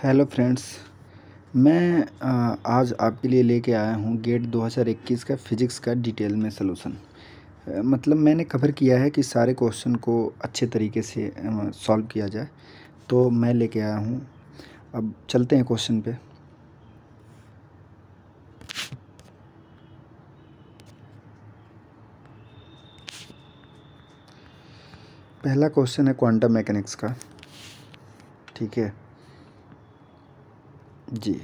Hello friends. मैं आज आपके लिए लेके आया हूँ गेट 2021 का फिज़िक्स का डिटेल में सलूशन। मतलब मैंने कवर किया है कि सारे क्वेश्चन को अच्छे तरीके से सॉल्व किया जाए, तो मैं लेके आया हूँ। अब चलते हैं क्वेश्चन पे। पहला क्वेश्चन है क्वांटम मैकेनिक्स का। ठीक है जी,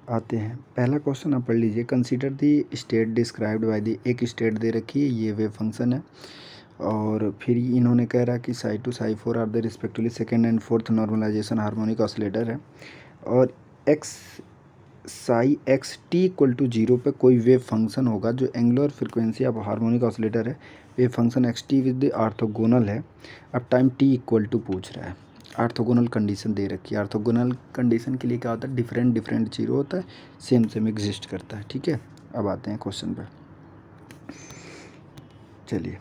आते हैं। पहला क्वेश्चन आप पढ़ लीजिए। Consider the state described by the, एक स्टेट दे रखी है, ये वेव फंक्शन है। और फिर इन्होंने कह रहा कि psi 2 psi 4 are the respectively second and fourth normalization harmonic oscillator है। और x psi x t equal to 0 पे कोई वेव फंक्शन होगा जो angular frequency of harmonic oscillator है। Wave function x t with the orthogonal है। अब time T equal to पूछ रहा है। ऑर्थोगोनल कंडीशन दे रखी है। ऑर्थोगोनल कंडीशन के लिए क्या होता है, डिफरेंट डिफरेंट जीरो होता है, सेम सेम एग्जिस्ट करता है। ठीक है, अब आते हैं क्वेश्चन पर। चलिए,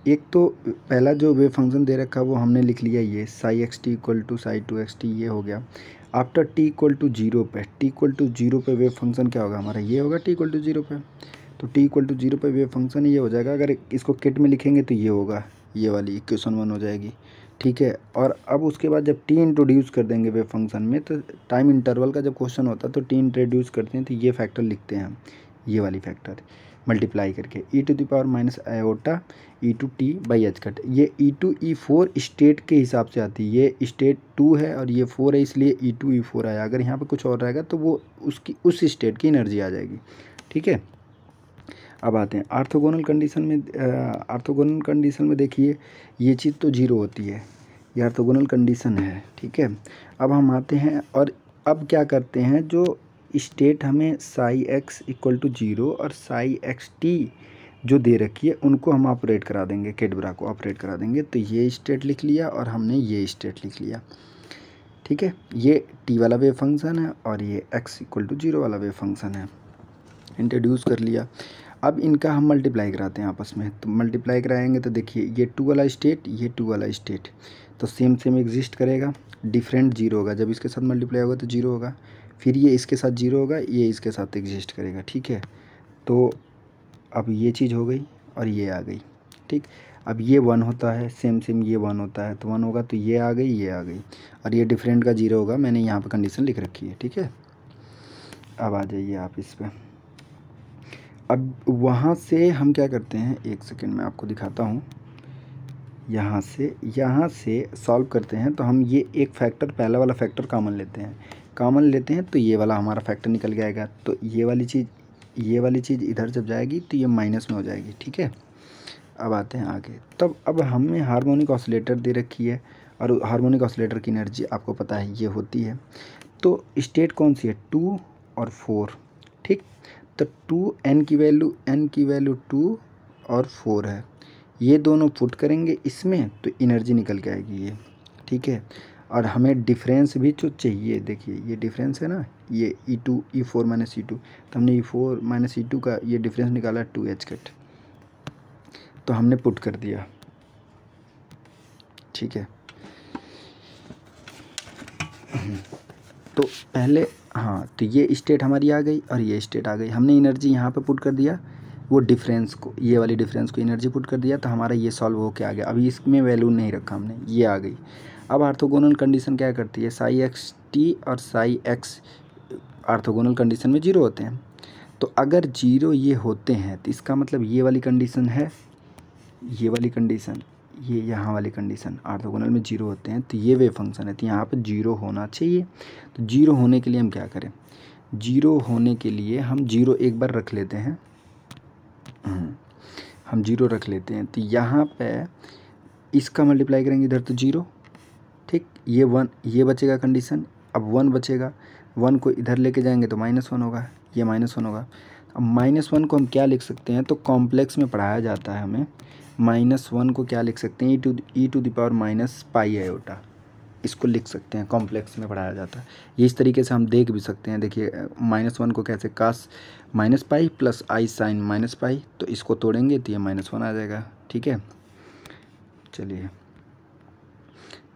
एक तो पहला जो वेव फंक्शन दे रखा है वो हमने लिख लिया, ये psi x t equal to psi 2 x t, ये हो गया। आफ्टर टी इक्वल टू 0 पे, टी इक्वल टू 0 पे वेव फंक्शन क्या होगा हमारा, ये होगा टी इक्वल टू 0 पे। तो टी इक्वल टू 0 पे वेव फंक्शन ये हो जाएगा। अगर इसको किट में लिखेंगे तो ये होगा, ये वाली इक्वेशन 1 हो जाएगी। ठीक है, और अब उसके बाद जब टी इंट्रोड्यूस कर देंगे वेव फंक्शन में, तो टाइम इंटरवल का जब क्वेश्चन होता है तो टी इंट्रोड्यूस करते हैं, तो ये फैक्टर लिखते हैं हम, ये वाली फैक्टर मल्टीप्लाई करके e to the power minus iota e to t by h cut. ये e to e four state के हिसाब से आती है। ये स्टेट 2 है और ये 4 है, इसलिए ई टू ई फोर आया। अगर यहाँ पे कुछ और रहेगा तो वो उसकी उस स्टेट की एनर्जी आ जाएगी। ठीक है, अब आते हैं ऑर्थोगोनल कंडीशन में। ऑर्थोगोनल कंडीशन में देखिए, ये चीज़ तो 0 होती है, ये ऑर्थोगोनल कंडीशन है। ठीक है, अब हम आते हैं और अब क्या करते हैं, जो स्टेट हमें साई एक्स इक्वल टू 0 और साई एक्स टी जो दे रखी है उनको हम ऑपरेट करा देंगे, कैडबरा को ऑपरेट करा देंगे। तो ये स्टेट लिख लिया और हमने ये स्टेट लिख लिया। ठीक है, ये टी वाला वेव फंक्शन है और ये एक्स इक्वल टू 0 वाला वेव फंक्शन है, इंट्रोड्यूस कर लिया। अब इनका हम मल्टीप्लाई कराते हैं आपस में। तो मल्टीप्लाई कराएंगे तो देखिए, ये 2 वाला स्टेट, ये 2 वाला स्टेट, तो सेम सेम एग्जिस्ट करेगा, डिफरेंट 0 होगा। जब इसके साथ मल्टीप्लाई होगा तो 0 होगा, फिर ये इसके साथ 0 होगा, ये इसके साथ एग्जिस्ट करेगा। ठीक है, तो अब ये चीज़ हो गई और ये आ गई। ठीक, अब ये 1 होता है, सेम सेम ये 1 होता है, तो 1 होगा, तो ये आ गई, ये आ गई, और ये डिफरेंट का 0 होगा। मैंने यहाँ पर कंडीशन लिख रखी है। ठीक है, अब आ जाइए आप इस पर। अब वहाँ से हम क्या करते हैं, एक सेकेंड में आपको दिखाता हूँ। यहाँ से सॉल्व करते हैं तो हम ये एक फैक्टर, पहला वाला फैक्टर कॉमन लेते हैं, तो ये वाला हमारा फैक्टर निकल के आएगा। तो ये वाली चीज़ इधर जब जाएगी तो ये माइनस में हो जाएगी। ठीक है, अब आते हैं आगे। तब अब हमें हार्मोनिक ऑसिलेटर दे रखी है और हार्मोनिक ऑसिलेटर की एनर्जी आपको पता है ये होती है। तो स्टेट कौन सी है, 2 और 4। ठीक, तो 2 n की वैल्यू 2 और 4 है। ये दोनों पुट करेंगे इसमें तो एनर्जी निकल के आएगी ये। ठीक है, और हमें डिफरेंस भी जो चाहिए, देखिए ये डिफरेंस है ना, ये E2 E4 माइनस E2, तो हमने E4 माइनस E2 का ये डिफरेंस निकाला 2h कट, तो हमने पुट कर दिया। ठीक है, तो पहले हाँ, तो ये स्टेट हमारी आ गई और ये स्टेट आ गई। हमने एनर्जी यहाँ पे पुट कर दिया, वो डिफरेंस को, ये वाली डिफरेंस को एनर्जी पुट कर दिया, तो हमारा ये सॉल्व हो के आ गया। अभी इसमें वैल्यू नहीं रखा हमने, ये आ गई। अब ऑर्थोगोनल कंडीशन क्या करती है, साई एक्स टी और साई एक्स ऑर्थोगोनल कंडीशन में 0 होते हैं। तो अगर 0 ये होते हैं तो इसका मतलब ये वाली कंडीशन है, ये वाली कंडीशन, ये यहाँ वाली कंडीशन ऑर्थोगोनल में 0 होते हैं, तो ये वेव फंक्शन है, तो यहाँ पे 0 होना चाहिए। तो 0 होने के लिए हम क्या करें, 0 होने के लिए हम 0 एक बार रख लेते हैं, हम 0 रख लेते हैं। तो यहाँ पे इसका मल्टीप्लाई करेंगे इधर तो 0। ठीक, ये 1, ये बचेगा कंडीशन, अब 1 बचेगा, 1 को इधर लेके जाएंगे तो -1 होगा, ये -1 होगा। अब -1 को हम क्या लिख सकते हैं, तो कॉम्प्लेक्स में पढ़ाया जाता है हमें, -1 को क्या लिख सकते हैं, e to the power minus pi iota, इसको लिख सकते हैं, कॉम्प्लेक्स में पढ़ाया जाता है। ये इस तरीके से हम देख भी सकते हैं। देखिए -1 को कैसे, कास माइनस पाई प्लस आई साइन माइनस पाई, तो इसको तोड़ेंगे तो ये -1 आ जाएगा। ठीक है, चलिए,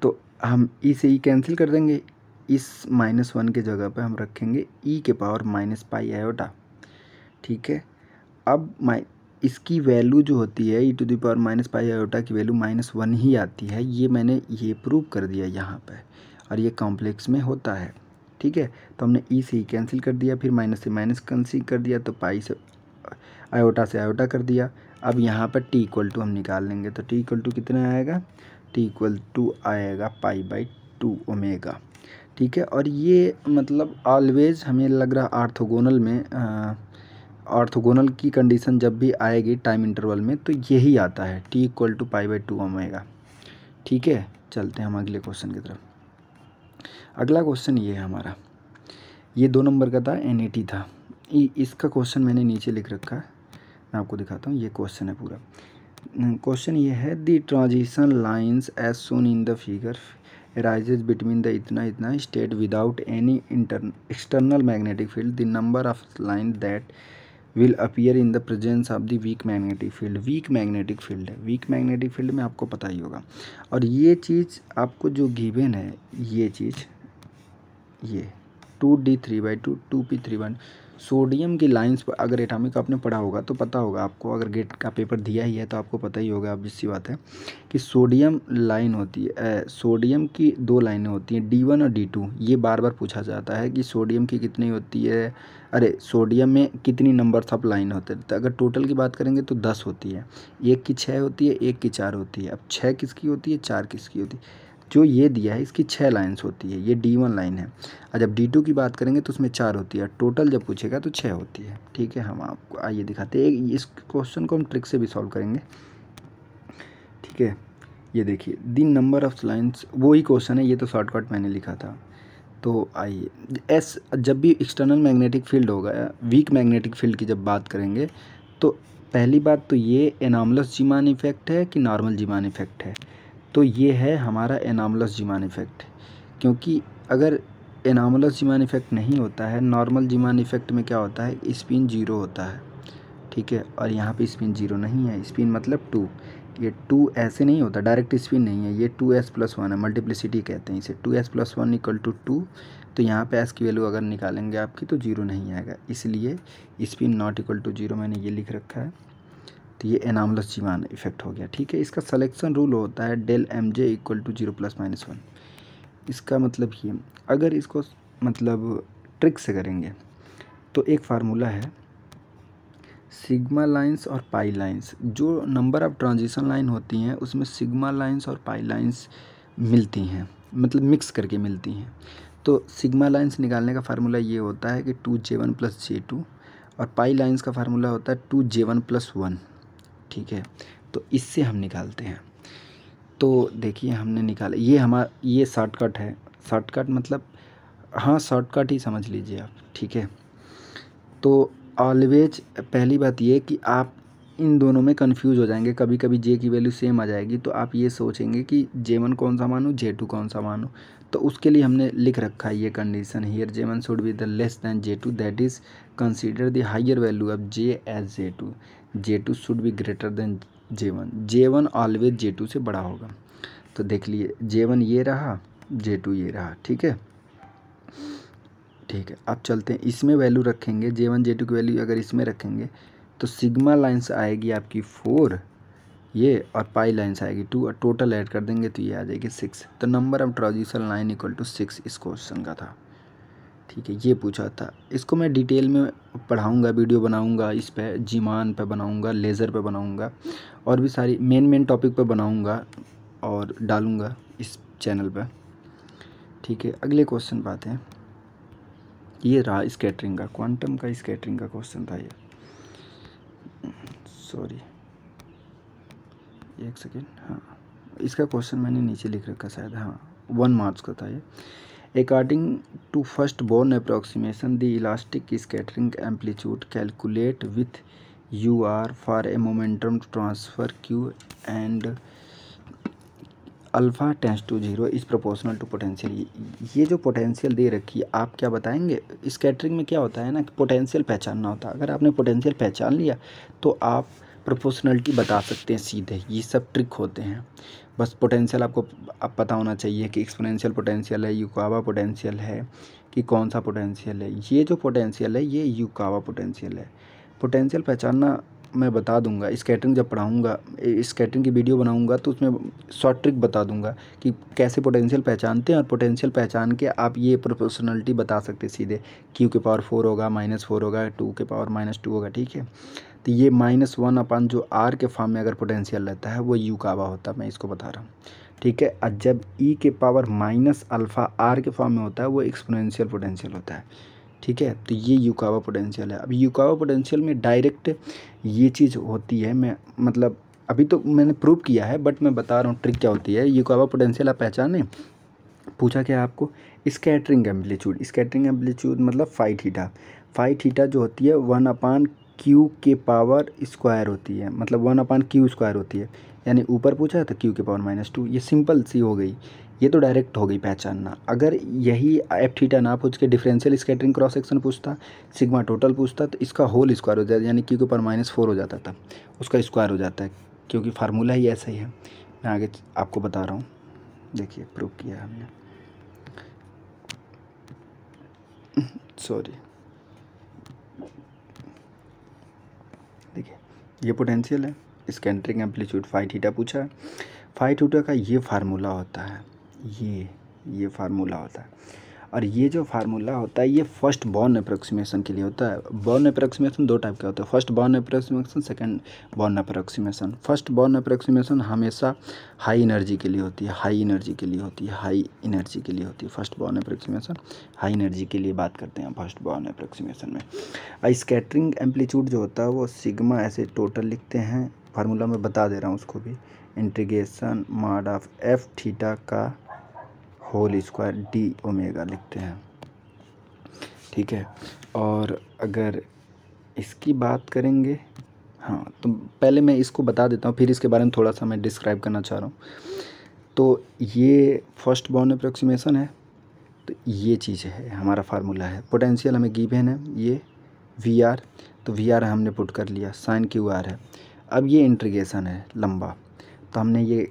तो हम ई से ई कैंसिल कर देंगे, इस -1 के जगह पे हम रखेंगे e के पावर -पाई आयोटा, ठीक है। अब इसकी वैल्यू जो होती है e to the power -pi iota की वैल्यू -1 ही आती है। ये मैंने ये प्रूव कर दिया यहाँ पे, और ये कॉम्प्लेक्स में होता है, ठीक है। तो हमने e से e कैंसिल कर दिया, फिर माइनस से माइनस कैंसिल कर दिया, तो पाई से आयोटा कर दिया। अब यहाँ पर t इक्वल टू हम निकाल लेंगे, तो t इक्वल टू कितना आएगा, t इक्वल टू आएगा पाई/2 ओमेगा, ठीक है। और ये मतलब ऑलवेज हमें लग रहा ऑर्थोगोनल में ऑर्थोगोनल की कंडीशन जब भी आएगी टाइम इंटरवल में तो यही आता है, t इक्वल टू पाई/2 ओमेगा, ठीक है। चलते हैं हम अगले क्वेश्चन की तरफ। अगला क्वेश्चन ये है हमारा, ये 2 नंबर का था, NAT था। इसका क्वेश्चन मैंने नीचे लिख रखा है, मैं आपको दिखाता हूँ। ये क्वेश्चन है पूरा। क्वेश्चन ये है, the transition lines as shown in the figure arises between the इतना state without any external magnetic field. The number of lines that will appear in the presence of the weak magnetic field. weak magnetic field है, weak magnetic field में आपको पता ही होगा। और ये चीज़ आपको जो गिवन है, ये चीज़ ये 2d3/2 2p3/1 सोडियम की लाइंस पर, अगर एटॉमिक आपने पढ़ा होगा तो पता होगा आपको, अगर गेट का पेपर दिया ही है तो आपको पता ही होगा, अब जिससी बात है कि सोडियम लाइन होती है, सोडियम की 2 लाइनें होती हैं, D1 और D2। ये बार बार पूछा जाता है कि सोडियम की कितनी होती है, अरे सोडियम में कितनी नंबर्स ऑफ लाइन होते हैं। तो अगर टोटल की बात करेंगे तो 10 होती है, एक की 6 होती है, एक की 4 होती है। अब 6 किसकी होती है, 4 किसकी होती है। जो ये दिया है इसकी 6 लाइन्स होती है, ये D1 लाइन है। और जब D2 की बात करेंगे तो उसमें 4 होती है, टोटल जब पूछेगा तो 6 होती है, ठीक है। हम आपको आइए दिखाते हैं, इस क्वेश्चन को हम ट्रिक से भी सॉल्व करेंगे, ठीक है। ये देखिए, द नंबर ऑफ लाइन्स, वही क्वेश्चन है, ये तो शॉर्टकट मैंने लिखा था। तो आइए, एस जब भी एक्सटर्नल मैग्नेटिक फील्ड होगा, वीक मैग्नेटिक फील्ड की जब बात करेंगे तो पहली बात तो ये एनॉमलस जीमान इफेक्ट है कि नॉर्मल जीमान इफेक्ट है। तो ये है हमारा एनॉमलस जीमान इफेक्ट, क्योंकि अगर एनॉमलस जीमान इफेक्ट नहीं होता है, नॉर्मल जीमान इफेक्ट में क्या होता है, स्पिन 0 होता है, ठीक है। और यहाँ पे स्पिन 0 नहीं है, स्पिन मतलब 2, ये 2 ऐसे नहीं होता, डायरेक्ट स्पिन नहीं है, ये 2s+1 है, मल्टीप्लिसिटी कहते हैं इसे, 2s+1 = 2। तो यहाँ पे s की वैल्यू अगर निकालेंगे आपकी तो 0 नहीं आएगा, इसलिए स्पिन नॉट इक्वल टू 0 मैंने ये लिख रखा है। तो ये एनॉमलस जीमान इफेक्ट हो गया, ठीक है। इसका सिलेक्शन रूल होता है del mj = 0 ± 1। इसका मतलब ये, अगर इसको मतलब ट्रिक से करेंगे तो एक फार्मूला है, सिग्मा लाइंस और पाई लाइंस। जो नंबर ऑफ ट्रांजिशन लाइन होती हैं उसमें सिग्मा लाइंस और पाई लाइंस मिलती हैं, मतलब मिक्स करके मिलती हैं। तो सिग्मा लाइंस निकालने का फार्मूला ये होता है कि 2j1 + j2, और पाई लाइंस का फार्मूला होता है 2j1 + 1, ठीक है। तो इससे हम निकालते हैं। तो देखिए हमने निकाला, ये हमारा ये शॉर्टकट है, शॉर्टकट मतलब हाँ शॉर्टकट ही समझ लीजिए आप, ठीक है। तो ऑलवेज पहली बात ये कि आप इन दोनों में कंफ्यूज हो जाएंगे, कभी कभी जे की वैल्यू सेम आ जाएगी तो आप ये सोचेंगे कि J1 कौन सा मानूँ, J2 कौन सा मानूँ। तो उसके लिए हमने लिख रखा है ये condition, here J1 should be the less than J2, that is consider the higher value of J as J2, J2 should be greater than J1, J1 always J2 से बड़ा होगा। तो देख लिए, J1 ये रहा, J2 ये रहा, ठीक है, ठीक है। अब चलते हैं, इसमें वैल्यू रखेंगे, J1 J2 की वैल्यू अगर इसमें रखेंगे तो सिग्मा लाइन्स आएगी आपकी 4 ये, और पाई लाइन्स आएगी 2, और टोटल ऐड कर देंगे तो ये आ जाएगी 6। तो नंबर ऑफ ट्रांजिशन लाइन = 6 इस क्वेश्चन का था, ठीक है। ये पूछा था, इसको मैं डिटेल में पढ़ाऊँगा, वीडियो बनाऊँगा, इस पे जीमान पे बनाऊँगा, लेज़र पे बनाऊँगा, और भी सारी मेन टॉपिक पे बनाऊँगा और डालूँगा इस चैनल पे, ठीक है। अगले क्वेश्चन पे आते हैं। ये रहा स्कैटरिंग का, क्वांटम का स्कैटरिंग का क्वेश्चन था ये, सॉरी एक सेकेंड, हाँ इसका क्वेश्चन मैंने नीचे लिख रखा शायद, हाँ 1 मार्क्स का था ये। According to first Born approximation the elastic scattering amplitude calculate with UR for a momentum transfer Q and alpha tends to 0 is proportional to potential. ये जो पोटेंशियल दे रखी है आप क्या बताएंगे, स्कैटरिंग में क्या होता है ना कि पोटेंशियल पहचानना होता है। अगर आपने पोटेंशियल पहचान लिया तो आप प्रोपोर्शनलिटी बता सकते हैं सीधे, ये सब ट्रिक होते हैं। बस पोटेंशियल आपको अब पता होना चाहिए कि एक्सपोनेंशियल पोटेंशियल है, युकावा पोटेंशियल है कि कौन सा पोटेंशियल है। ये जो पोटेंशियल है ये युकावा पोटेंशियल है। पोटेंशियल पहचानना मैं बता दूंगा, स्कैटरिंग जब पढ़ाऊंगा, स्कैटरिंग की वीडियो बनाऊंगा तो उसमें शॉर्ट ट्रिक बता दूंगा कि कैसे पोटेंशियल पहचानते हैं, और पोटेंशियल पहचान के आप ये प्रोपोर्शनलिटी बता सकते सीधे, क्यू के पावर 4 होगा, -4 होगा, 2 के पावर -2 होगा, ठीक है। तो ये -1 अपन जो आर के फॉर्म में अगर पोटेंशियल रहता है वो युकावा होता है, मैं इसको बता रहा हूँ, ठीक है। और जब ई के पावर -α/r के फॉर्म में होता है वो एक्सपोनेंशियल पोटेंशियल होता है, ठीक है। तो ये युकावा पोटेंशियल है। अब युकावा पोटेंशियल में डायरेक्ट ये चीज़ होती है, मैं मतलब अभी तो मैंने प्रूव किया है बट मैं बता रहा हूँ ट्रिक क्या होती है। युकावा पोटेंशियल आप पहचाने, पूछा क्या आपको, स्कैटरिंग एम्पलीट्यूड। स्कैटरिंग एम्पलीट्यूड मतलब फाई थीटा जो होती है 1/q के पावर स्क्वायर होती है, मतलब 1/q² होती है, यानी ऊपर पूछा तो q के पावर -2। ये सिंपल सी हो गई, ये तो डायरेक्ट हो गई पहचानना। अगर यही एफ थीटा ना पूछ के डिफरेंशियल स्कैटरिंग क्रॉस सेक्शन पूछता, सिग्मा टोटल पूछता, तो इसका होल स्क्वायर हो जाता, यानी q के पावर -4 हो जाता था, उसका स्क्वायर हो जाता है, क्योंकि फार्मूला ही ऐसा ही है। मैं आगे आपको बता रहा हूँ, देखिए प्रूव किया है हमने, सॉरी, देखिए ये पोटेंशियल है, स्कैटरिंग एम्पलीट्यूड फाई थीटा पूछा है। फाई थीटा का ये फार्मूला होता है, ये फार्मूला होता है, और ये जो फार्मूला होता है ये फर्स्ट बॉर्न अप्रोक्सीमेशन के लिए होता है। बॉर्न अप्रोक्सीमेशन दो टाइप का होता है, first born approximation, second born approximation. First born approximation हमेशा हाई एनर्जी के लिए होती है, हाई एनर्जी के लिए होती है first born approximation, high energy के लिए बात करते हैं फर्स्ट बॉर्न अप्रोक्सीमेशन में। स्कैटरिंग एम्पलीट्यूड जो होता है वो सिग्मा ऐसे टोटल लिखते हैं, फार्मूला में बता दे रहा हूँ उसको भी, integration mod of F theta का होल स्क्वायर डी ओमेगा लिखते हैं, ठीक है। और अगर इसकी बात करेंगे, हाँ तो पहले मैं इसको बता देता हूँ, फिर इसके बारे में थोड़ा सा मैं डिस्क्राइब करना चाह रहा हूँ। तो ये फर्स्ट बॉर्न अप्रोक्सीमेशन है, तो ये चीज़ है, हमारा फार्मूला है। पोटेंशियल हमें गिवन है ये वी आर, तो वी आर हमने पुट कर लिया, साइन क्यू आर है। अब ये इंटीग्रेशन है लंबा, तो हमने ये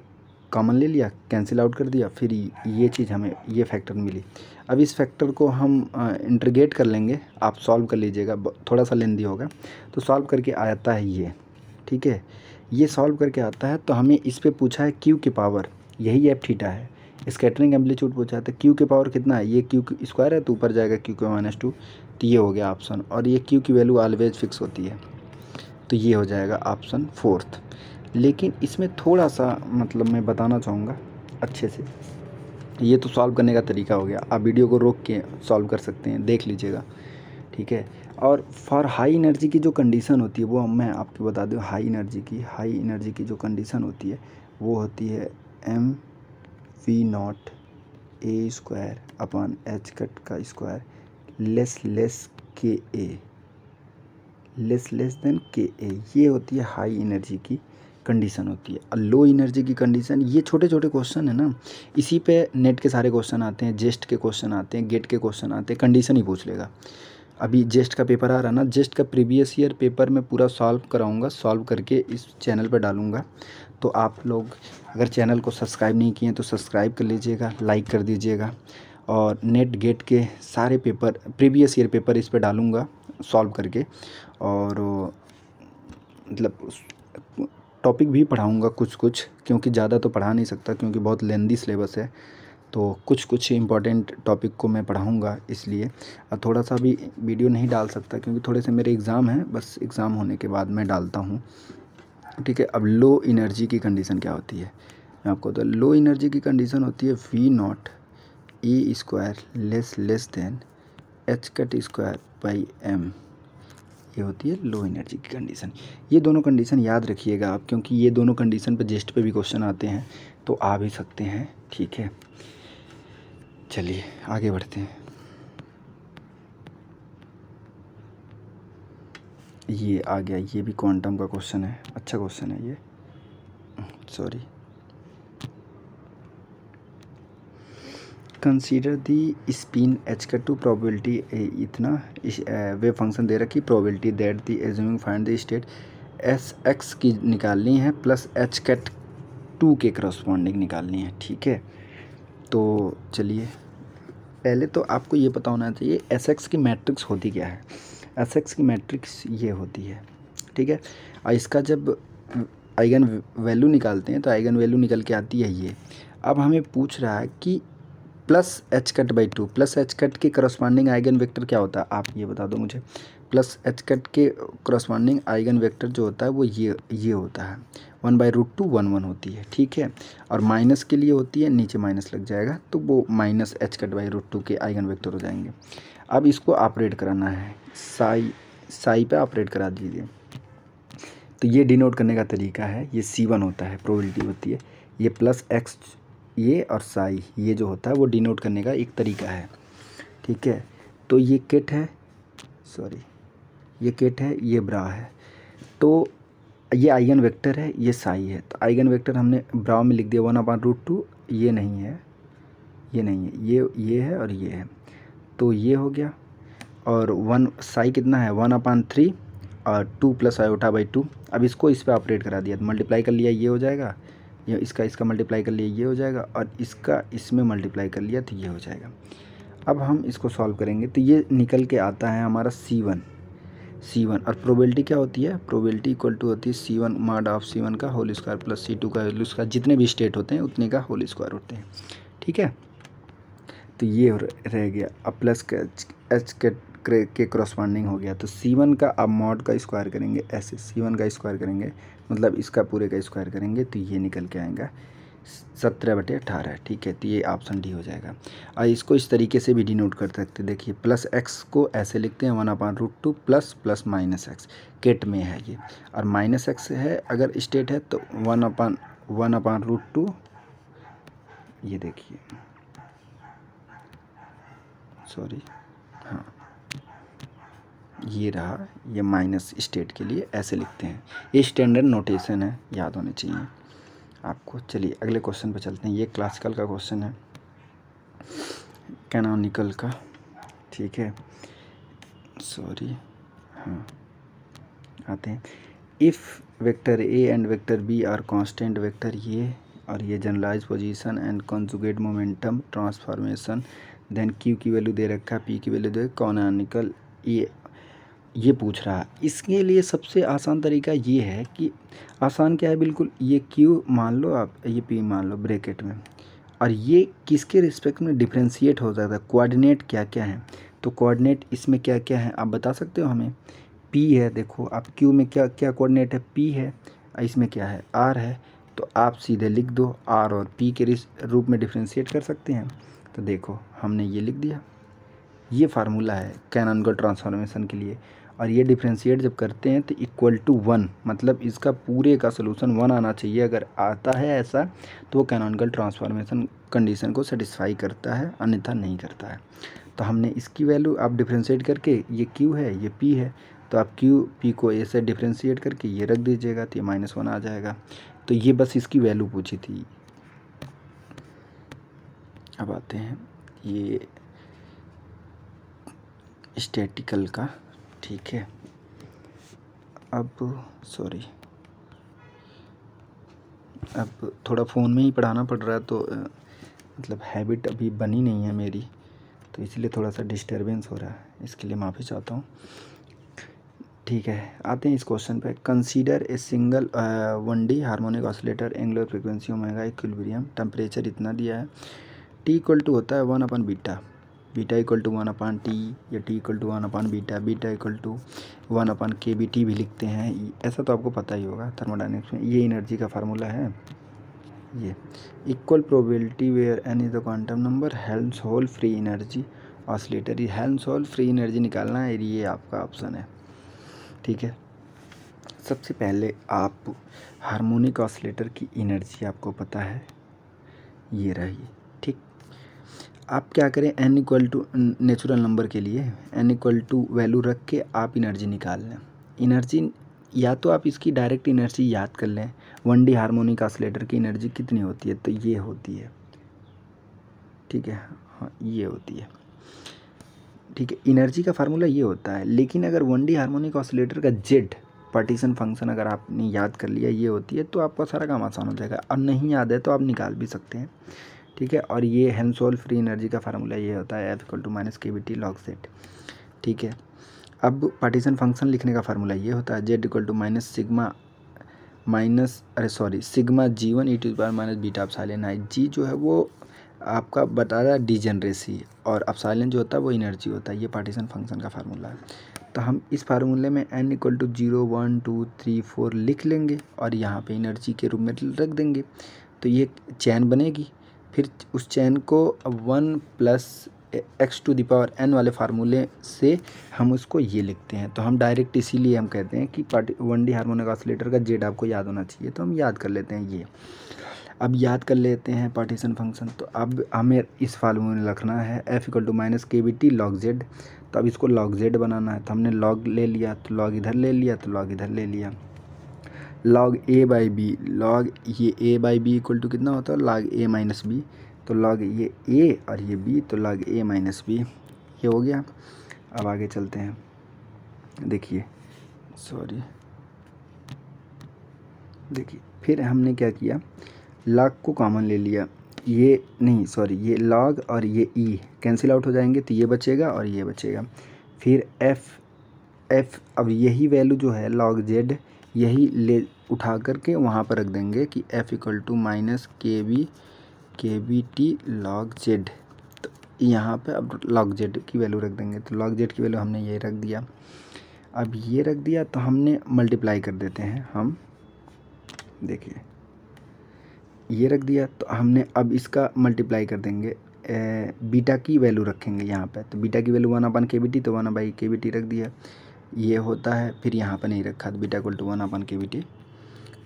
कॉमन ले लिया, कैंसिल आउट कर दिया, फिर ये चीज़ हमें ये फैक्टर मिली। अब इस फैक्टर को हम इंटीग्रेट कर लेंगे, आप सॉल्व कर लीजिएगा, थोड़ा सा लेंदी होगा, तो सॉल्व करके आता है ये, ठीक है। ये सॉल्व करके आता है, तो हमें इस पे पूछा है क्यू के पावर, यही एफ थीटा है, स्कैटरिंग एम्पलीट्यूड पूछा है, तो क्यू के पावर कितना है, ये क्यू स्क्वायर है तो ऊपर जाएगा क्यू के -2, तो ये हो गया ऑप्शन। और ये क्यू की वैल्यू ऑलवेज फिक्स होती है, तो ये हो जाएगा ऑप्शन 4th। लेकिन इसमें थोड़ा सा मतलब मैं बताना चाहूँगा अच्छे से, ये तो सॉल्व करने का तरीका हो गया, आप वीडियो को रोक के सॉल्व कर सकते हैं, देख लीजिएगा, ठीक है। और फॉर हाई एनर्जी की जो कंडीशन होती है वो मैं आपको बता दूँ, हाई एनर्जी की जो कंडीशन होती है वो होती है mv0 a² लेस ka, ये होती है हाई एनर्जी की कंडीशन होती है। और लो एनर्जी की कंडीशन, ये छोटे छोटे क्वेश्चन है ना, इसी पे नेट के सारे क्वेश्चन आते हैं, जेस्ट के क्वेश्चन आते हैं, गेट के क्वेश्चन आते हैं, कंडीशन ही पूछ लेगा। अभी जेस्ट का पेपर आ रहा है ना, जेस्ट का प्रीवियस ईयर पेपर में पूरा सॉल्व कराऊंगा, सॉल्व करके इस चैनल पर डालूंगा। तो आप लोग अगर चैनल को सब्सक्राइब नहीं किए तो सब्सक्राइब कर लीजिएगा, लाइक कर दीजिएगा, और नेट गेट के सारे पेपर, प्रीवियस ईयर पेपर इस पर डालूंगा सॉल्व करके, और मतलब टॉपिक भी पढ़ाऊंगा कुछ, क्योंकि ज़्यादा तो पढ़ा नहीं सकता क्योंकि बहुत लेंदी सिलेबस है, तो कुछ इम्पॉर्टेंट टॉपिक को मैं पढ़ाऊंगा, इसलिए थोड़ा सा भी वीडियो नहीं डाल सकता क्योंकि थोड़े से मेरे एग्ज़ाम हैं, बस एग्ज़ाम होने के बाद मैं डालता हूँ, ठीक है। अब लो एनर्जी की कंडीशन क्या होती है मैं आपको, तो लो एनर्जी की कंडीशन होती है V0 a² less than h²/m, ये होती है लो एनर्जी की कंडीशन। ये दोनों कंडीशन याद रखिएगा आप, क्योंकि ये दोनों कंडीशन पे जेस्ट पे भी क्वेश्चन आते हैं, तो आ भी सकते हैं, ठीक है। चलिए आगे बढ़ते हैं। ये आ गया, ये भी क्वांटम का क्वेश्चन है, अच्छा क्वेश्चन है ये, सॉरी। कंसीडर दी स्पिन h² प्रोबेबिलिटी, इतना वेव फंक्शन दे रखी, probability that the assuming find the state sx की निकालनी है, प्लस h² 2 के करस्पॉन्डिंग निकालनी है। ठीक है, तो चलिए पहले तो आपको ये पता होना चाहिए एस एक्स की मैट्रिक्स होती क्या है। एस एक्स की मैट्रिक्स ये होती है। ठीक है, और इसका जब आइगन वैल्यू निकालते हैं तो आइगन वैल्यू निकल के आती है ये। अब हमें पूछ रहा है कि plus H cut by 2, plus H cut के करस्पॉन्डिंग आइगन वेक्टर क्या होता है, आप ये बता दो मुझे। प्लस एच कट के करस्पॉन्डिंग आइगन वेक्टर जो होता है वो ये होता है 1/√2 1 1 होती है। ठीक है, और माइनस के लिए होती है, नीचे माइनस लग जाएगा तो वो माइनस एच कट बाई √2 के आइगन वेक्टर हो जाएंगे। अब इसको ऑपरेट कराना है, साई पे ऑपरेट करा दीजिए। तो ये डिनोट करने का तरीका है, ये C1 होता है, प्रोबेबिलिटी होती है। ये प्लस एक्स ये और साई ये जो होता है वो डिनोट करने का एक तरीका है। ठीक है, तो ये किट है, सॉरी ये किट है, ये ब्रा है। तो ये आइगन वेक्टर है, ये साई है। तो आइगन वेक्टर हमने ब्रा में लिख दिया 1/√2, ये नहीं है, ये नहीं है, ये है और ये है। तो ये हो गया, और 1 साई कितना है 1/3 और 2 प्लस आयोटा बाई 2। अब इसको इस पर ऑपरेट करा दिया तो मल्टीप्लाई कर लिया, ये हो जाएगा, ये इसका मल्टीप्लाई कर लिया, ये हो जाएगा, और इसका इसमें मल्टीप्लाई कर लिया तो ये हो जाएगा। अब हम इसको सॉल्व करेंगे तो ये निकल के आता है हमारा C1 और प्रोबेबिलिटी क्या होती है, प्रोबेबिलिटी इक्वल टू होती है C1 mod ऑफ C1 का होल स्क्वायर प्लस C2 का होल स्क्वायर, जितने भी स्टेट होते हैं उतने का होल स्क्वायर होते हैं। ठीक है, तो ये रह गया। अब प्लस एच के करस्पॉन्डिंग हो गया, तो C1 का अब मॉड का स्क्वायर करेंगे, ऐसे C1 का स्क्वायर करेंगे, मतलब इसका पूरे का स्क्वायर करेंगे तो ये निकल के आएगा 17/18। ठीक है, तो ये ऑप्शन डी हो जाएगा। और इसको इस तरीके से भी डिनोट कर सकते हैं, देखिए प्लस एक्स को ऐसे लिखते हैं 1/√2 plus plus minus x, ket में है ये, और माइनस एक्स है अगर स्टेट है तो 1/√2, ये देखिए सॉरी हाँ ये रहा, ये माइनस स्टेट के लिए ऐसे लिखते हैं। ये स्टैंडर्ड नोटेशन है, याद होने चाहिए आपको। चलिए अगले क्वेश्चन पे चलते हैं। ये क्लासिकल का क्वेश्चन है, कैनोनिकल का। ठीक है, सॉरी हाँ आते हैं। If vector a and vector b are constant vector, ये और ये generalize position and conjugate momentum transformation, then q की वैल्यू दे रखा है, पी की वैल्यू दे, कैनोनिकल ये पूछ रहा है। इसके लिए सबसे आसान तरीका ये है कि आसान क्या है बिल्कुल, ये क्यू मान लो आप, ये पी मान लो ब्रैकेट में, और ये किसके रिस्पेक्ट में डिफ्रेंशिएट हो जाता है, कोऑर्डिनेट क्या क्या है। तो कोऑर्डिनेट इसमें क्या क्या है आप बता सकते हो हमें। पी है, देखो आप क्यू में क्या क्या कोऑर्डिनेट है, पी है, इसमें क्या है आर है, तो आप सीधे लिख दो आर और पी के रूप में डिफ्रेंशिएट कर सकते हैं। तो देखो हमने ये लिख दिया, ये फार्मूला है कैनोनिकल ट्रांसफॉर्मेशन के लिए। और ये डिफ्रेंशिएट जब करते हैं तो इक्वल टू 1, मतलब इसका पूरे का सोल्यूशन 1 आना चाहिए। अगर आता है ऐसा तो वो कैनोनिकल ट्रांसफॉर्मेशन कंडीशन को सेटिस्फाई करता है, अन्यथा नहीं करता है। तो हमने इसकी वैल्यू आप डिफ्रेंशिएट करके, ये क्यू है ये पी है, तो आप क्यू पी को ए से डिफ्रेंशिएट करके ये रख दीजिएगा तो ये -1 आ जाएगा। तो ये बस इसकी वैल्यू पूछी थी। अब आते हैं ये स्टैटिकल का। ठीक है, अब सॉरी अब थोड़ा फ़ोन में ही पढ़ाना पड़ रहा है, तो मतलब हैबिट अभी बनी नहीं है मेरी, तो इसलिए थोड़ा सा डिस्टरबेंस हो रहा है, इसके लिए माफ़ी चाहता हूँ। ठीक है, आते हैं इस क्वेश्चन पे। Consider a single 1D harmonic oscillator, angular frequency omega, equilibrium, temperature इतना दिया है, टी इक्वल टू होता है 1/बीटा, बीटा इक्वल टू 1/T, या टी इक्वल टू 1/बीटा, बीटा इक्वल टू 1/kBT भी लिखते हैं, ऐसा तो आपको पता ही होगा थर्मोडायनेमिक्स में। ये एनर्जी का फार्मूला है। ये equal probability where n is the quantum number, Helmholtz free energy oscillator, ये हेल्महोल्ट्ज़ फ्री एनर्जी निकालना है, ये आपका ऑप्शन है। ठीक है, सबसे पहले आप हार्मोनिक ऑसिलेटर की एनर्जी आपको पता है, ये रही। ठीक, आप क्या करें, n equal to natural number के लिए n इक्वल टू वैल्यू रख के आप एनर्जी निकाल लें। एनर्जी या तो आप इसकी डायरेक्ट एनर्जी याद कर लें, 1D हार्मोनिक ऑसिलेटर की एनर्जी कितनी होती है, तो ये होती है। ठीक है, हाँ ये होती है। ठीक है, एनर्जी का फार्मूला ये होता है। लेकिन अगर 1D हार्मोनिक ऑसिलेटर का जेड पार्टीशन फंक्शन अगर आपने याद कर लिया ये होती है तो आपका सारा काम आसान हो जाएगा। अब नहीं याद है तो आप निकाल भी सकते हैं, ठीक है। और ये हेल्महोल्ट्ज़ फ्री एनर्जी का फार्मूला ये होता है F = -kBT log z, ठीक है। अब पार्टीशन फंक्शन लिखने का फार्मूला ये होता है Z = sigma G1 e⁻ beta epsilon i। जी जो है वो आपका बता रहा है डिजेनरेसी और एप्सिलॉन जो होता है वो एनर्जी होता है। ये पार्टीशन फंक्शन का फार्मूला है। तो हम इस फार्मूले में n = 0 1 2 3 4 लिख लेंगे और यहाँ पे एनर्जी के रूप में रख देंगे तो ये चैन बनेगी। फिर उस चैन को 1 + x⁴n वाले फार्मूले से हम उसको ये लिखते हैं। तो हम डायरेक्ट इसीलिए हम कहते हैं कि 1D हार्मोनिक ऑसिलेटर का जेड आपको याद होना चाहिए, तो हम याद कर लेते हैं ये। अब याद कर लेते हैं पार्टीशन फंक्शन। तो अब हमें इस फार्मूले में रखना है F = -kBT log z। तो अब इसको log z बनाना है तो हमने log ले लिया तो log इधर ले लिया तो log इधर ले लिया। log a/b, log ये a/b = कितना होता है log a - b, तो log ये a और ये b तो log a - b, ये हो गया। अब आगे चलते हैं, देखिए फिर हमने क्या किया, log को कॉमन ले लिया, ये log और ये e कैंसिल आउट हो जाएंगे तो ये बचेगा और ये बचेगा। फिर f अब यही वैल्यू जो है log z यही ले उठा करके वहाँ पर रख देंगे कि F = -kBT log z। तो यहाँ पे अब log z की वैल्यू रख देंगे तो log z की वैल्यू हमने ये रख दिया। अब ये रख दिया तो हमने मल्टीप्लाई कर देते हैं हम, देखिए ये रख दिया तो हमने अब इसका मल्टीप्लाई कर देंगे, बीटा की वैल्यू रखेंगे यहाँ पे। तो बीटा की वैल्यू 1/kBT तो 1/kBT रख दिया, ये होता है। फिर यहाँ पर नहीं रखा तो बीटा = 1/kBT,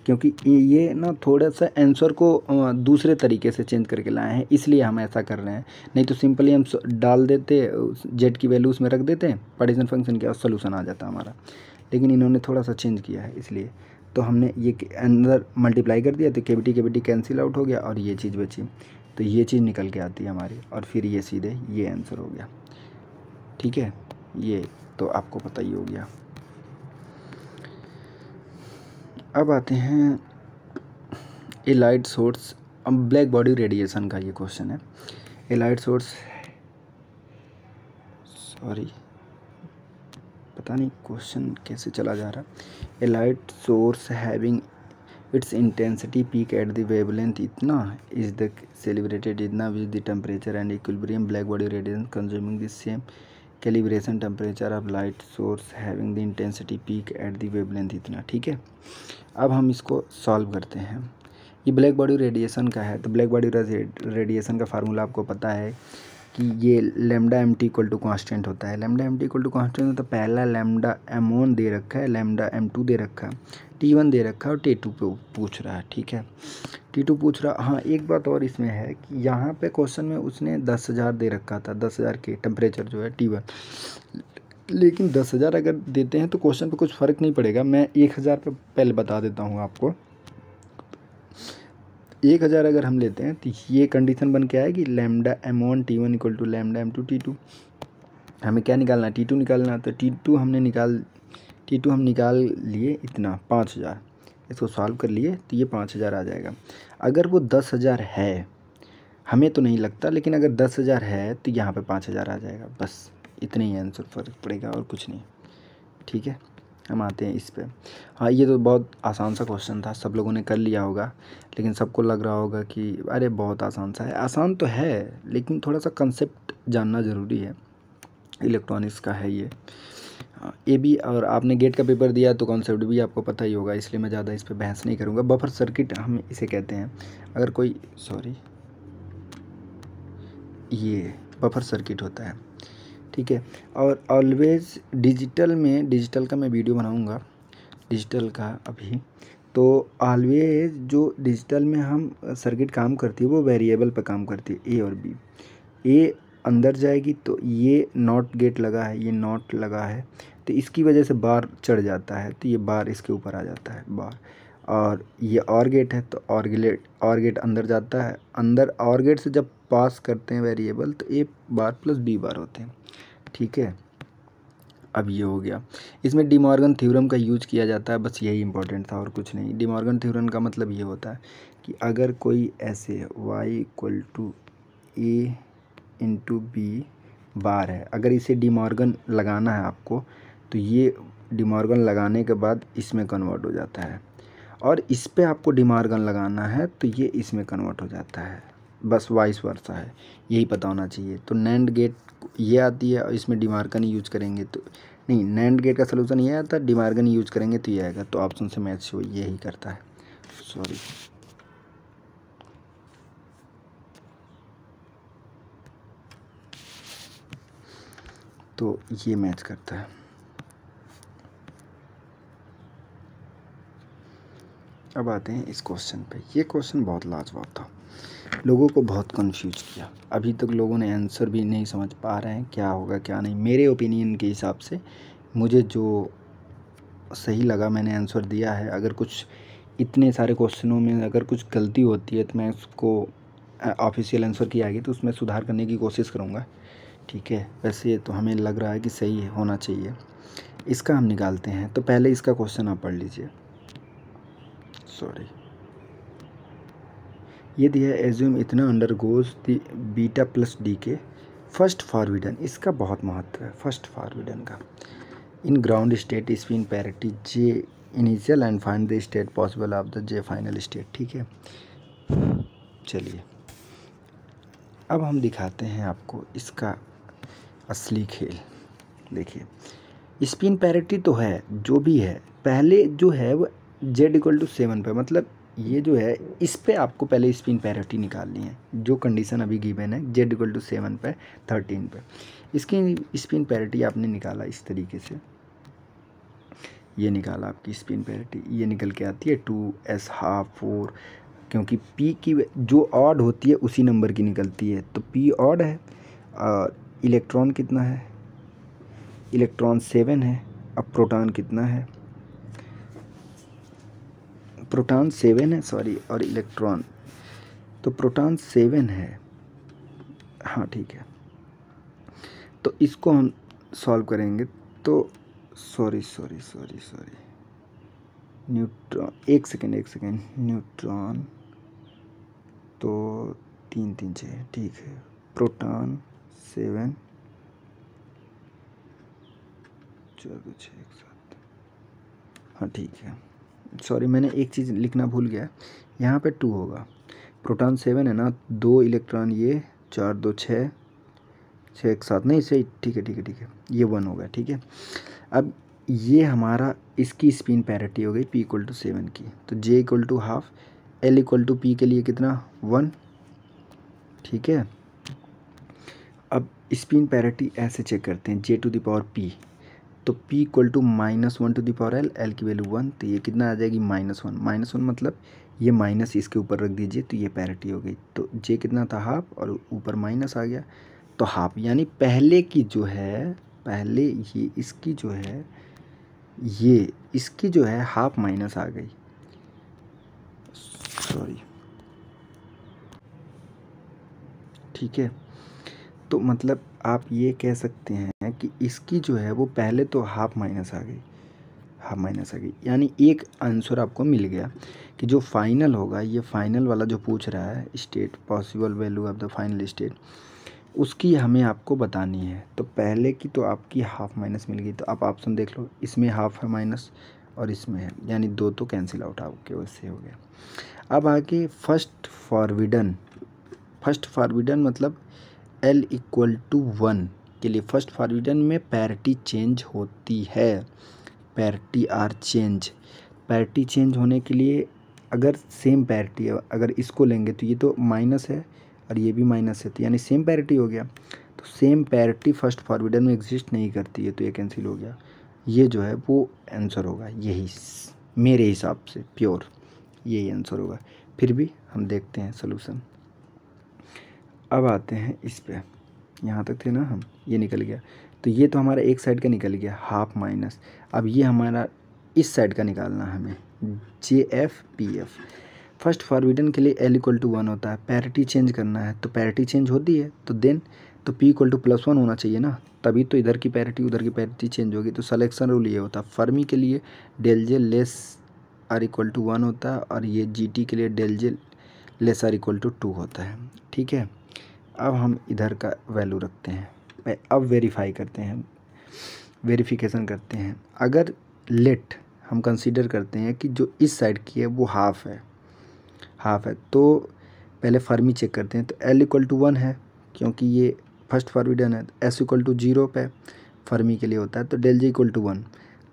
क्योंकि ये ना थोड़ा सा आंसर को दूसरे तरीके से चेंज करके लाए हैं इसलिए हम ऐसा कर रहे हैं। नहीं तो सिंपली हम डाल देते जेड की वैल्यू उसमें रख देते हैं पार्टीशन फंक्शन के और सोल्यूशन आ जाता हमारा, लेकिन इन्होंने थोड़ा सा चेंज किया है इसलिए। तो हमने ये अंदर मल्टीप्लाई कर दिया तो kBT कैंसिल आउट हो गया और ये चीज़ बची, तो ये चीज़ निकल के आती है हमारी और फिर ये सीधे ये आंसर हो गया, ठीक है। ये तो आपको पता ही हो गया। अब आते हैं ए लाइट सोर्स, अब ब्लैक बॉडी रेडिएशन का ये क्वेश्चन है। ए लाइट सोर्स, पता नहीं क्वेश्चन कैसे चला जा रहा। A light source having its intensity peak at the wavelength इतना इज द सेलिब्रेटेड इतना with the temperature and equilibrium black body radiation consuming the same calibration temperature of light source having the intensity peak at the wavelength इतना, ठीक है। अब हम इसको solve करते हैं। ये ब्लैक बॉडी रेडिएशन का है तो ब्लैक बॉडी रेडिएशन का फार्मूला आपको पता है कि ये λ/mt = कांस्टेंट होता है। λ/mt = कांस्टेंट होता है, पहला λ/m1 दे रखा है, λ/m2 दे रखा है, T1 दे रखा है और T2 पे पूछ रहा है, ठीक है। T2 पूछ रहा। हाँ एक बात और इसमें है कि यहाँ पे क्वेश्चन में उसने 10,000 दे रखा था, 10,000 के टेम्परेचर जो है T1, लेकिन 10,000 अगर देते हैं तो क्वेश्चन पे कुछ फ़र्क नहीं पड़ेगा। मैं 1,000 पे पहले बता देता हूँ आपको। 1,000 अगर हम लेते हैं तो ये कंडीशन बन के आएगी λ/m1 T1 = λ/m2 T2। हमें क्या निकालना है, T2 निकालना है। तो T2 हम निकाल लिए इतना 5,000, इसको सॉल्व कर लिए तो ये 5,000 आ जाएगा। अगर वो 10,000 है, हमें तो नहीं लगता, लेकिन अगर 10,000 है तो यहाँ पे 5,000 आ जाएगा, बस इतना ही आंसर फ़र्क पड़ेगा और कुछ नहीं, ठीक है। हम आते हैं इस पे। हाँ ये तो बहुत आसान सा क्वेश्चन था, सब लोगों ने कर लिया होगा, लेकिन सबको लग रहा होगा कि अरे बहुत आसान सा है। आसान तो है लेकिन थोड़ा सा कंसेप्ट जानना ज़रूरी है, इलेक्ट्रॉनिक्स का है ये। ये भी, और आपने गेट का पेपर दिया तो कॉन्सेप्ट भी आपको पता ही होगा, इसलिए मैं ज़्यादा इस पे बहस नहीं करूँगा। बफर सर्किट हम इसे कहते हैं। अगर कोई ये बफर सर्किट होता है, ठीक है। और ऑलवेज डिजिटल का मैं वीडियो बनाऊंगा, डिजिटल का अभी। तो ऑलवेज जो डिजिटल में हम सर्किट काम करती है वो वेरिएबल पे काम करती है, ए और बी। ए अंदर जाएगी तो ये नॉट गेट लगा है, ये नॉट लगा है तो इसकी वजह से बार चढ़ जाता है, तो ये बार इसके ऊपर आ जाता है बार। और ये और गेट है तो और गेट अंदर जाता है, अंदर और गेट से जब पास करते हैं वेरिएबल तो ए बार प्लस बी बार होते हैं, ठीक है। अब ये हो गया। इसमें डी मॉर्गन थ्योरम का यूज किया जाता है, बस यही इंपॉर्टेंट था और कुछ नहीं। डी मॉर्गन थ्योरम का मतलब ये होता है कि अगर कोई ऐसे y equal to a into b bar है, अगर इसे डी मॉर्गन लगाना है आपको, तो ये डी मॉर्गन लगाने के बाद इसमें कन्वर्ट हो जाता है, और इस पे आपको डी मॉर्गन लगाना है तो ये इसमें कन्वर्ट हो जाता है, बस वाइस वर्सा है, यही पता होना चाहिए। तो नैंड गेट ये आती है और इसमें डी मॉर्गन यूज करेंगे तो नहीं, नैंड गेट का सलूशन ये आता है, डी मॉर्गन यूज करेंगे तो ये आएगा। तो ऑप्शन से मैच हो यही करता है, सॉरी। तो ये मैच करता है। अब आते हैं इस क्वेश्चन पे। ये क्वेश्चन बहुत लाजवाब था, लोगों को बहुत कंफ्यूज किया। अभी तक लोगों ने आंसर भी नहीं समझ पा रहे हैं क्या होगा क्या नहीं। मेरे ओपिनियन के हिसाब से मुझे जो सही लगा मैंने आंसर दिया है। अगर कुछ इतने सारे क्वेश्चनों में अगर कुछ गलती होती है तो मैं उसको ऑफिशियल आंसर की आएगी तो उसमें सुधार करने की कोशिश करूँगा, ठीक है। वैसे तो हमें लग रहा है कि सही होना चाहिए। इसका हम निकालते हैं। तो पहले इसका क्वेश्चन आप पढ़ लीजिए, सॉरी। ये दिया है, एज्यूम इतना undergoes the beta plus D के फर्स्ट फॉरविडन। इसका बहुत महत्व है फर्स्ट फॉरविडन का। In ground state spin parity J initial and find the state possible of the J final state, ठीक है। चलिए अब हम दिखाते हैं आपको इसका असली खेल। देखिए स्पिन पैरिटी तो है जो भी है, पहले जो है वो जेड इक्वल टू 7 पे, मतलब ये जो है इस पे आपको पहले स्पिन पैरिटी निकालनी है। जो कंडीशन अभी गिवन है जेड इक्वल टू 7 पे 13 पे, इसकी स्पिन पैरिटी आपने निकाला इस तरीके से। ये निकाला आपकी स्पिन पैरिटी, ये निकल के आती है 2s हाफ 4, क्योंकि p की जो ऑड होती है उसी नंबर की निकलती है, तो p ऑड है। और इलेक्ट्रॉन कितना है, इलेक्ट्रॉन 7 है। अब प्रोटॉन कितना है, प्रोटॉन 7 है, सॉरी, और इलेक्ट्रॉन, तो प्रोटॉन 7 है, हाँ ठीक है। तो इसको हम सॉल्व करेंगे तो सॉरी न्यूट्रॉन, एक सेकेंड, न्यूट्रॉन तो 3 3 6, ठीक है। प्रोटॉन 7 4 2 6 1 7, हाँ ठीक है। सॉरी मैंने एक चीज़ लिखना भूल गया, यहाँ पे 2 होगा। प्रोटॉन 7 है ना, 2 इलेक्ट्रॉन ये, 4 2 6 6 1 7, नहीं सही, ठीक है, ये 1 होगा, ठीक है। अब ये हमारा इसकी स्पिन पैरिटी हो गई p इक्वल टू 7 की, तो j equal to half, l equal to p के लिए कितना 1, ठीक है। अब स्पिन पैरिटी ऐसे चेक करते हैं, j to the power p, तो p equal to -1 to the power l, l की वैल्यू 1, तो ये कितना आ जाएगी -1 मतलब ये माइनस इसके ऊपर रख दीजिए तो ये पैरिटी हो गई। तो j कितना था हाफ और ऊपर माइनस आ गया तो हाफ, यानी पहले की जो है, पहले ये इसकी जो है, ये इसकी जो है हाफ माइनस आ गई, सॉरी, ठीक है। तो मतलब आप ये कह सकते हैं कि इसकी जो है वो पहले तो हाफ माइनस आ गई, यानी एक आंसर आपको मिल गया कि जो फाइनल होगा, ये फाइनल वाला जो पूछ रहा है state possible value of the final state, उसकी हमें आपको बतानी है। तो पहले की तो आपकी हाफ माइनस मिल गई, तो आप ऑप्शन देख लो, इसमें हाफ है माइनस और इसमें है, यानी 2 तो कैंसिल आउट आपके वैसे हो गया। अब आगे फर्स्ट फॉरविडन मतलब l इक्वल टू 1 के लिए फर्स्ट फॉरविडन में पैरिटी चेंज होती है, parity are change. Parity change होने के लिए अगर सेम पैरिटी है, अगर इसको लेंगे तो ये तो माइनस है और ये भी माइनस है, तो यानी सेम पैरिटी हो गया। तो सेम पैरिटी फर्स्ट फॉरविडन में एग्जिस्ट नहीं करती है, तो ये कैंसिल हो गया। ये जो है वो आंसर होगा, यही मेरे हिसाब से प्योर यही आंसर होगा। फिर भी हम देखते हैं सलूशन। अब आते हैं इस पे, यहाँ तक थे ना हम, ये निकल गया, तो ये तो हमारा एक साइड का निकल गया हाफ माइनस। अब ये हमारा इस साइड का निकालना है हमें, JF फर्स्ट फॉरविडन के लिए l इक्वल टू 1 होता है, पैरिटी चेंज करना है, तो पैरिटी चेंज होती है तो देन तो p इक्वल टू +1 होना चाहिए ना, तभी तो इधर की पैरिटी उधर की पैरिटी चेंज होगी। तो सिलेक्शन रूल ये होता है, फर्मी के लिए del J less or equal to 1 होता है और ये जी टी के लिए del J less or equal to 2 होता है। ठीक है, अब हम इधर का वैल्यू रखते हैं, अब वेरीफाई करते हैं, वेरिफिकेशन करते हैं। अगर लेट हम कंसीडर करते हैं कि जो इस साइड की है वो हाफ है, तो पहले फर्मी चेक करते हैं। तो एल इक्वल टू 1 है क्योंकि ये फर्स्ट फॉरबिडन है। एस इक्वल टू 0 पे फर्मी के लिए होता है, तो डेल जे इक्वल टू 1।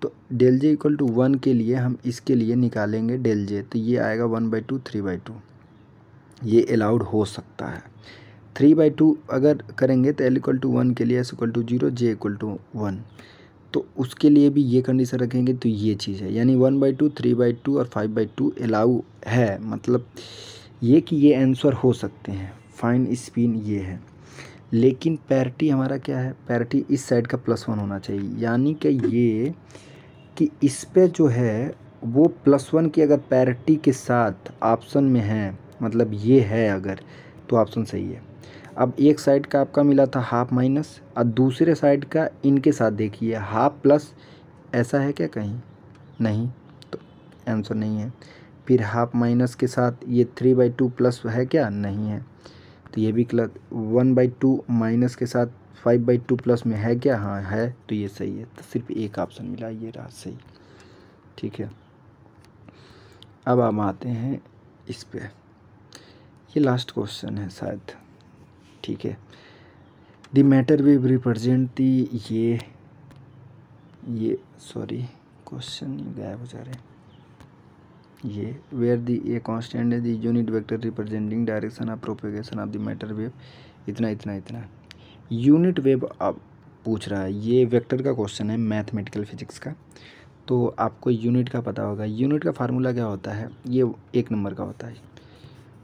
तो डेल जे इक्वल टू 1 के लिए हम इसके लिए निकालेंगे डेल जे, तो ये आएगा 1/2 3/2, ये अलाउड हो सकता है। 3/2 अगर करेंगे तो एल इक्वल टू 1 के लिए S equal to 0 J equal to 1, तो उसके लिए भी ये कंडीशन रखेंगे। तो ये चीज़ है, यानी 1/2 3/2 और 5/2 अलाउ है, मतलब ये कि ये आंसर हो सकते हैं। फाइन स्पिन ये है, लेकिन पैरिटी हमारा क्या है, पैरिटी इस साइड का +1 होना चाहिए, यानी कि ये कि इस पे जो है वो +1 की अगर पैरिटी के साथ ऑप्शन में है, मतलब ये है अगर, तो ऑप्शन सही है। अब एक साइड का आपका मिला था हाफ माइनस, और दूसरे साइड का इनके साथ देखिए हाफ प्लस, ऐसा है क्या कहीं? नहीं, तो आंसर नहीं है। फिर हाफ माइनस के साथ ये 3/2 प्लस है क्या? नहीं है, तो ये भी 1/2 माइनस के साथ 5/2 प्लस में है क्या? हाँ है, तो ये सही है। तो सिर्फ एक ऑप्शन मिला, ये रहा सही। ठीक है, अब हम आते हैं इस पे, ये लास्ट क्वेश्चन है शायद। ठीक है, the matter wave represent the, ये सॉरी क्वेश्चन गायब हो जा रहे हैं। ये वेयर दी ए कांस्टेंट है the unit vector representing direction of propagation of the matter wave, इतना यूनिट वेव अब पूछ रहा है। ये वेक्टर का क्वेश्चन है मैथमेटिकल फिजिक्स का, तो आपको यूनिट का पता होगा। यूनिट का फार्मूला क्या होता है? ये 1 नंबर का होता है,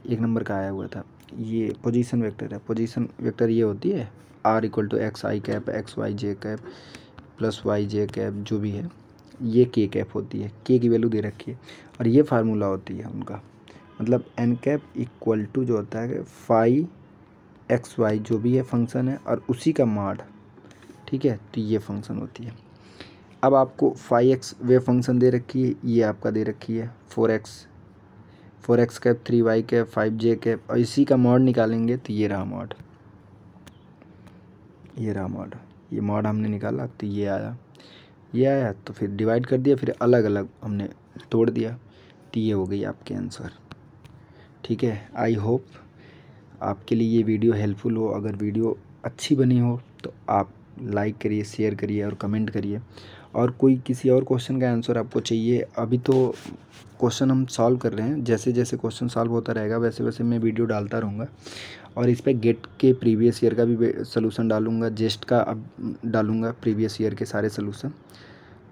1 नंबर का आया हुआ था। ये पोजीशन वेक्टर है, पोजीशन वेक्टर ये होती है r equal to x i cap x y j cap plus y j cap, जो भी है ये k कैप होती है, k की वैल्यू दे रखी है, और ये फार्मूला होती है उनका, मतलब n कैप इक्वल टू जो होता है फाई एक्स वाई जो भी है फंक्शन है और उसी का मॉड। ठीक है, तो ये फंक्शन होती है। अब आपको फाई एक्स वे फंक्शन दे रखी है, ये आपका दे रखी है 4x cap 3y cap 5j cap, और इसी का मॉड निकालेंगे तो ये रहा मॉड, ये मॉड हमने निकाला, तो ये आया, तो फिर डिवाइड कर दिया, फिर अलग अलग हमने तोड़ दिया, तो ये हो गई आपके आंसर। ठीक है, आई होप आपके लिए ये वीडियो हेल्पफुल हो। अगर वीडियो अच्छी बनी हो तो आप लाइक करिए, शेयर करिए और कमेंट करिए। और कोई किसी और क्वेश्चन का आंसर आपको चाहिए, अभी तो क्वेश्चन हम सॉल्व कर रहे हैं, जैसे जैसे क्वेश्चन सॉल्व होता रहेगा वैसे वैसे मैं वीडियो डालता रहूँगा। और इस पे गेट के प्रीवियस ईयर का भी सलूशन डालूँगा, जेस्ट का अब डालूँगा प्रीवियस ईयर के सारे सलूशन।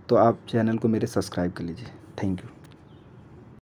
तो आप चैनल को मेरे सब्सक्राइब कर लीजिए। Thank you.